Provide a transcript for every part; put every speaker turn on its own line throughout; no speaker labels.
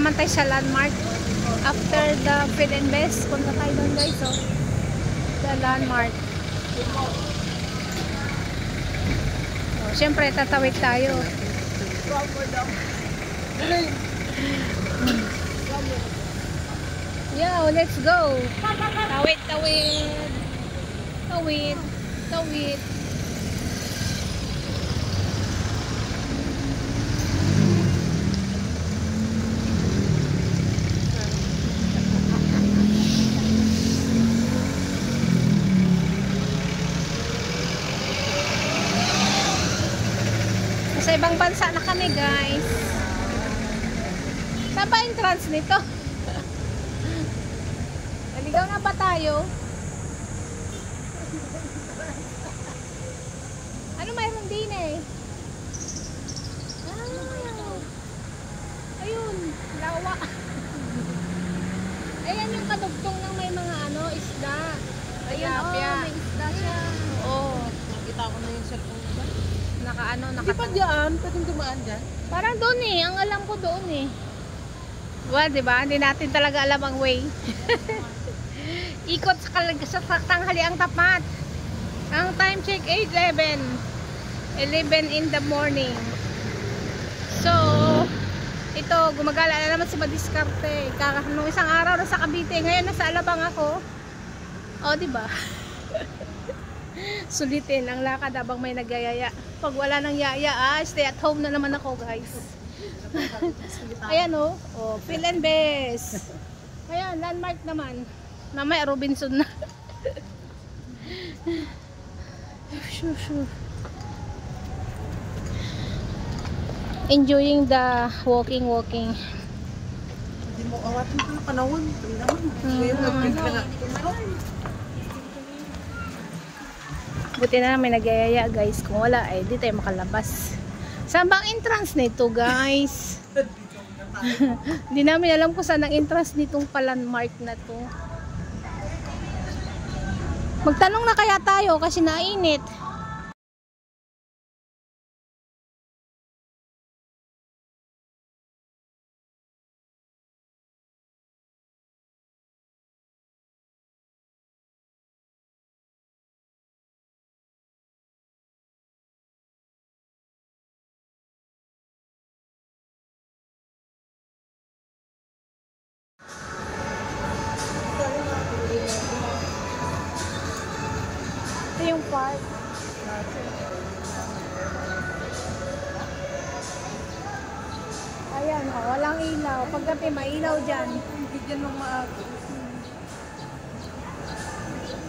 naman tayo sa landmark. After the Feed and Best, punta tayo doon guys, oh. Sa landmark. Oh, syempre, tatawid tayo. Yo, let's go. Tawid, tawid. Tawid, tawid. Sa ibang bansa na kami guys. Saan ba entrance nito? Naligaw na ba tayo? Ano mayroon din eh? Ayun, lawa. Ayan yung kadugtong ng may mga ano, isda. Ayun, may isda siya. Oo.
Nakita ko na yung cellphone ko.
Naka-ano,
Hindi pa dyan, pwedeng dumaan dyan.
Parang doon eh, ang alam ko doon eh. Well, diba? Hindi natin talaga alam ang way. Ikot sa tanghali ang tapat. Ang time check 8:11. 11 in the morning. So, ito, gumagala na naman si Madiskarte. Nung isang araw na sa Cavite, ngayon nasa Alabang ako. O, diba? Sulitin ang lakad habang may nagayaya. Pag wala nang yaya, stay at home na naman ako guys. Ayan o, oh, Feed and Best. Ayan, landmark naman. Mamaya Robinson na. Sure. Enjoying the walking.
Hindi mo awatin ka na panahon. Ngayon nag-break na.
Buti na may nagyayaya guys. Kung wala, eh, di tayo makalabas. Saan bang entrance nito guys? Hindi namin alam kung saan ang entrance nitong landmark na to. Magtanong na kaya tayo kasi nainit. Ito yung park. Ayan, oh, walang ilaw. Paggabi, may ilaw dyan.
Hindi dyan nung maaga.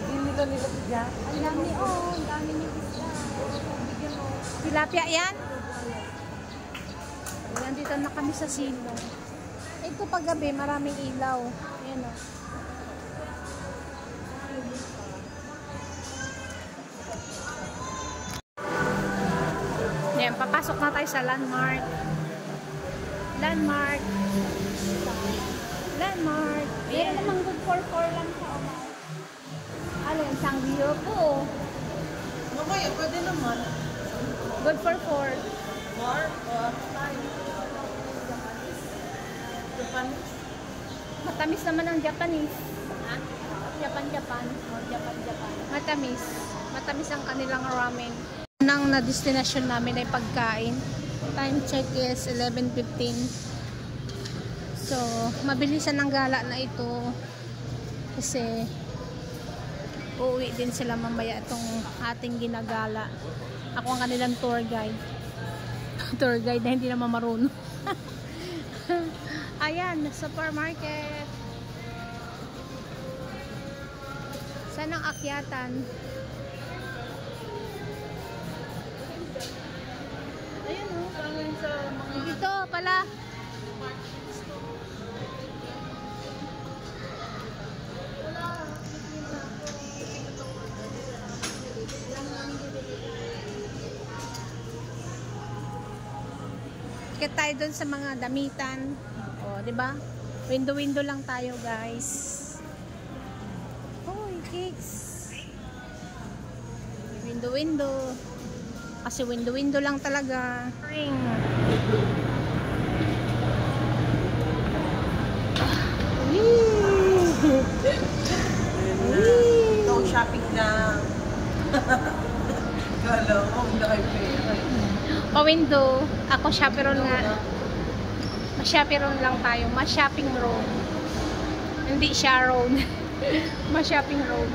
Hindi nila dyan.
Ang dami, oh. Ang dami ni isda. Tilapia yan? Nandito na kami sa silo. Ito paggabi, maraming ilaw. Ayan, oh. Ayan, papasok na tayo sa landmark. Landmark. Meron namang good for 4 lang sa oma. Alin, Sanggio po.
Mamaya, pwede naman.
Good for 4.
More? Japanese?
Matamis naman ang Japanese. Ha? Japan. Oh, Japan. Matamis. Matamis ang kanilang ramen. Unang na destination namin ay pagkain. Time check is 11:15. So, mabilisan ang gala na ito. Kasi uuwi din sila mamaya itong ating ginagala. Ako ang kanilang tour guide. Tour guide na hindi naman marunong. Ayan, supermarket. Saan ang akyatan?
Ayun o, parang sa mga...
Dito pala. Kaya tayo dun sa mga damitan. O, di ba? Window lang tayo, guys. Hoy, cakes. Window. Kasi window lang talaga. Ring.
shopping lang. Kala ko, hindi kayo pera.
Pa-window, ako chaperon nga. Ma-chaperon lang tayo. Ma-shopping road. Hindi siya road. Ma-shopping road.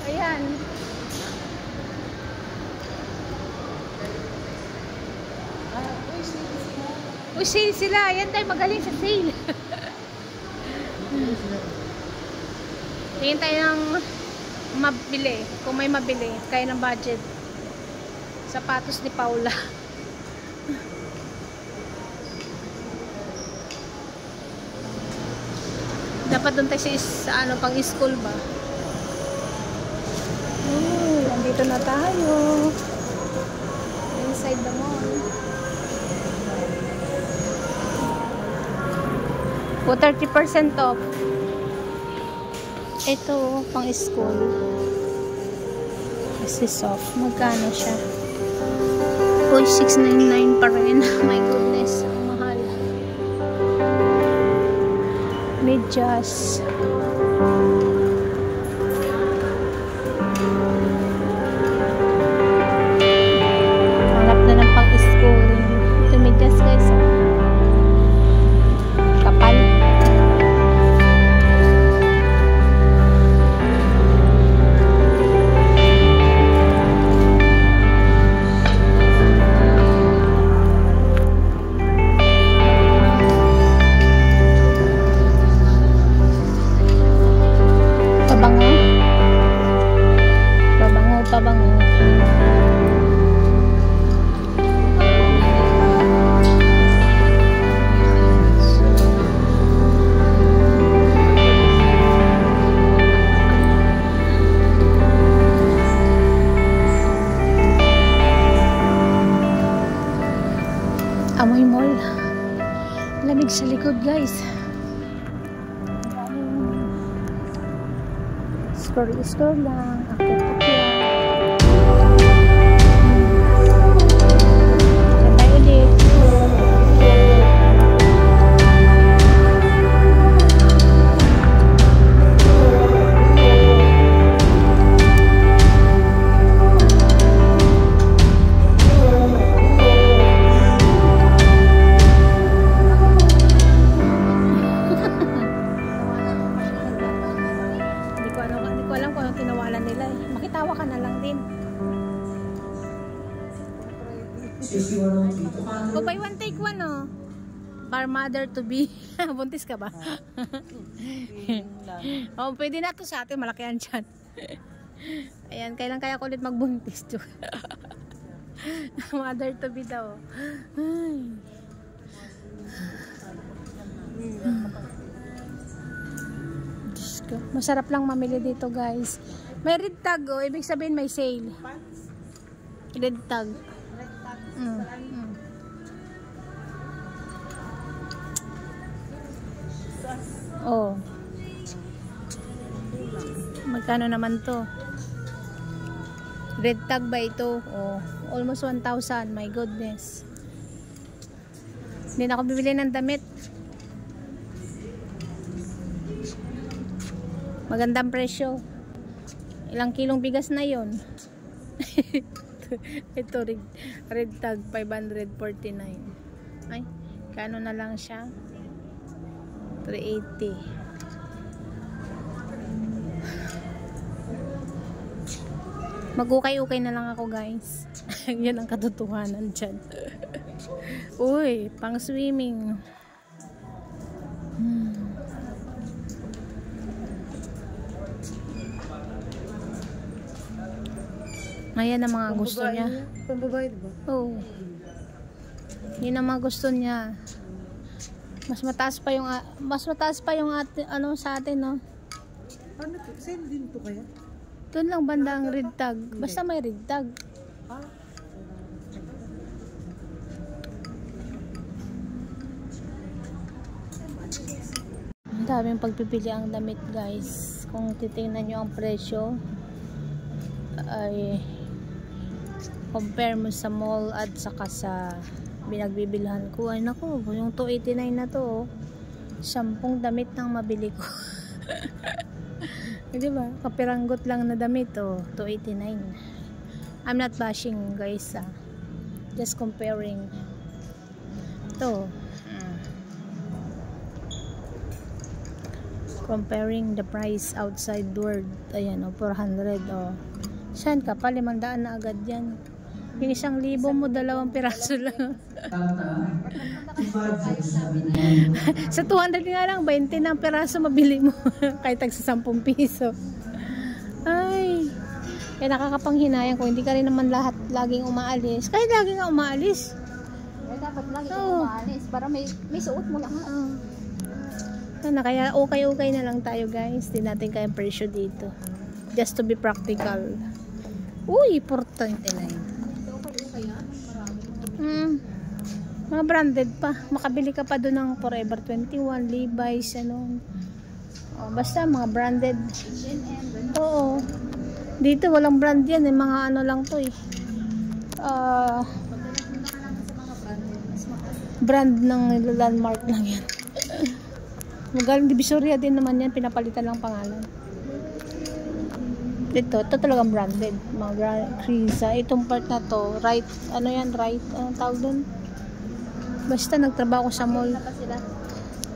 Ayan. Uy, sale sila. Ayan tayo magaling sa sale. Tingin tayo ng mabili. Kung may mabili. Kaya ng budget. Sapatos ni Paula. Dapat doon tayo sa ano, pang school ba? Andito na tayo. Inside the mall. Po 30% off. Ito, pang school. This is off. Magkano siya? Uy, 699 pa rin. My goodness. Ang mahal. Medyas. Hanap na ng pang-school. Ito medyas guys. Kapal. Pabango. Amoy mall. Lamig sa likod guys. Score lang. Akit-akit. Makitawa ka na lang din. O, buy one take one, oh. Bar mother to be. Buntis ka ba? Oh, pwede na to sa atin. Malaki yan dyan. Ayan, kailan kaya ko ulit magbuntis to? Mother to be daw. Masarap lang mamili dito guys. May red tag, oh. Ibig sabihin may sale. Red tag. Oh. Magkano naman to? Red tag ba ito? Oh, almost 1,000. My goodness. Hindi na ako bibili ng damit. Magandang presyo. Ilang kilong bigas na yon. Ito red tag 549. Ay, kano na lang siya? 380. Mag-ukay-ukay na lang ako guys. Yan ang katotohanan dyan. Uy, pang swimming. Ayan ang mga gusto niya.
Pambabae, diba?
Oo. Yun ang mga gusto niya. Mas mataas pa yung ano sa atin, no?
Ano to? Same din to kaya?
Doon lang banda ang red tag. Basta may red tag. Ang daming pagpipili ang damit guys. Kung titingnan nyo ang presyo ay compare mo sa mall at saka sa binagbibilhan ko. Ay naku, yung 289 na to, 10 damit nang mabili ko. Diba? Kapiranggot lang na damit. Oh, 289. I'm not bashing guys. Just comparing. Ito. Comparing the price outside world. Ayan, 400. Saan ka pa? 500 na agad yan. Yung 1,000 mo, 2 piraso lang. Sa 200 nga lang, 20 na piraso mabili mo. Kahit tag sa 10 piso. Ay. Kaya nakakapanghinayang kung hindi ka rin naman lahat laging umaalis. Kahit laging nga umaalis.
Dapat lagi umaalis para may suot mo lang.
Kaya okay na lang tayo guys. Di natin kaya presyo dito. Just to be practical. Uy, 429. Mga branded pa. Makabili ka pa doon ng Forever 21, Levi's, basta mga branded. Oo. Dito walang brand yan, mga ano lang to eh. Brand ng landmark lang yan. Magaling Divisoria din naman yan, pinapalitan lang pangalan. Ito talagang branded. Mga Krisa. Itong part na to, right, anong tawag doon? Basta nagtrabaho sa mall.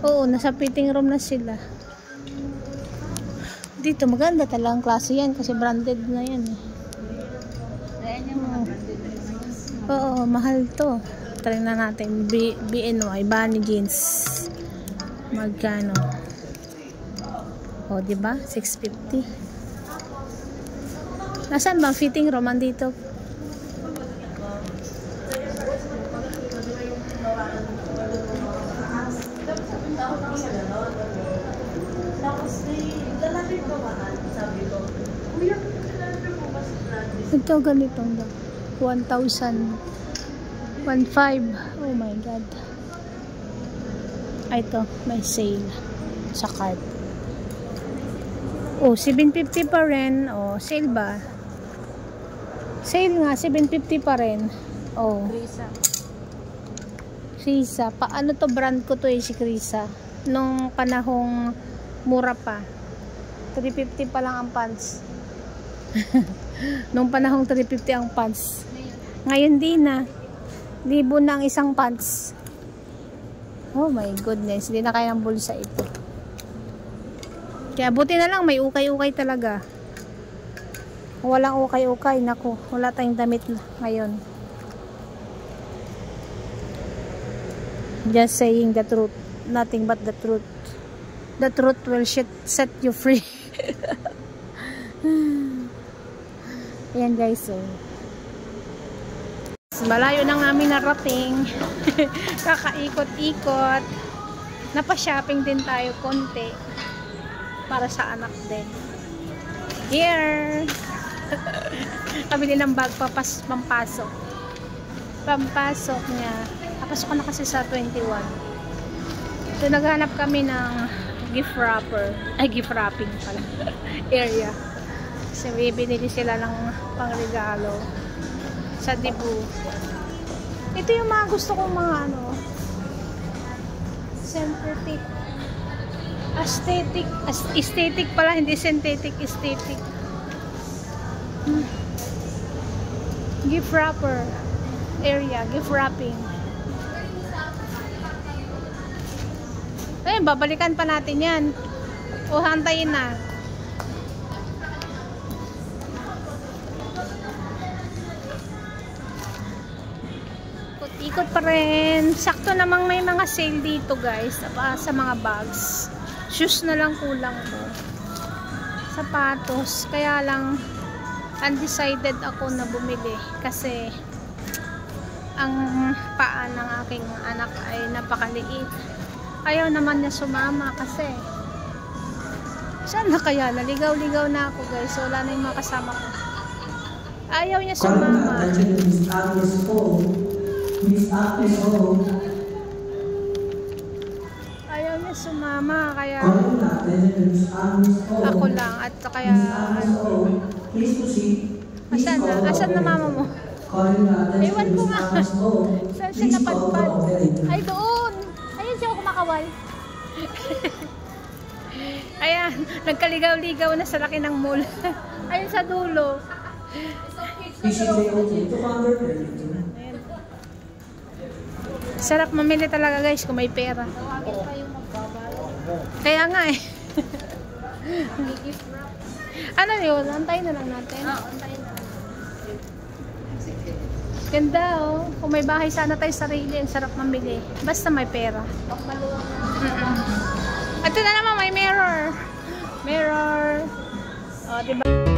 Oo, nasa fitting room na sila. Dito maganda talagang klase yan kasi branded na yan eh. Oo, mahal to. Try na natin. BNY, Bunny Jeans. Magkano? O, diba? 650. Nasaan bang fitting room? Andito. Ito ganitong 1,000. 1,500. Oh my god. Ito, may sale sa card. Oh, 750 pa rin. Oh, sale ba? Sale nga, 750 pa rin. Oh. Krisa. Paano to brand ko to si Krisa? Nung panahong mura pa. 350 pa lang ang pants. Nung panahong 350 ang pants. Ngayon din na. 1,000 na ang isang pants. Oh my goodness. Hindi na kaya ng bulsa ito. Kaya buti na lang may ukay-ukay talaga. Kung walang ukay-ukay, naku, wala tayong damit ngayon. Just saying the truth. Nothing but the truth. The truth will set you free. Ayan guys, so. Malayo na nga namin narating. Kakaikot-ikot. Napa-shopping din tayo konti. Para sa anak din. Here! Kabili ng bag pampasok. Pampasok niya. Papasok na kasi sa 21. So naghanap kami ng gift wrapper. Ay, gift wrapping pala. Area. Kasi binili sila ng pangregalo sa Cebu. Ito yung mga gusto kong mga synthetic. Aesthetic pala, hindi synthetic, aesthetic. Gift wrapper area, gift wrapping. Ayun, babalikan pa natin yan. O, hantayin na. Ikot pa rin. Sakto namang may mga sale dito guys. Sa mga bags. Shoes na lang kulang to. Sapatos. Kaya lang undecided ako na bumili. Kasi ang paa ng aking anak ay napakaliit. Ayaw naman niya sumama kasi saan na kaya? Naligaw-ligaw na ako guys. Wala na yung mga kasama ko. Ayaw niya sumama. Ayaw niya sumama, kaya ako lang at kaya asan na mama mo? Ewan ko nga. Saan siya napadpad? Ay doon! Ayun siya kumakawal. Ayan, nagkaligaw-ligaw na sa laki ng mall. Ayun sa dulo. Ayan. Sarap mamili talaga guys kung may pera. Kaya nga eh. Ano yun? Antayin na lang natin.
Antayin na.
Ganda oh. Kung may bahay sana tayo sarili, ang sarap mamili. Basta may pera. Ito na naman, may mirror. Mirror. O, diba?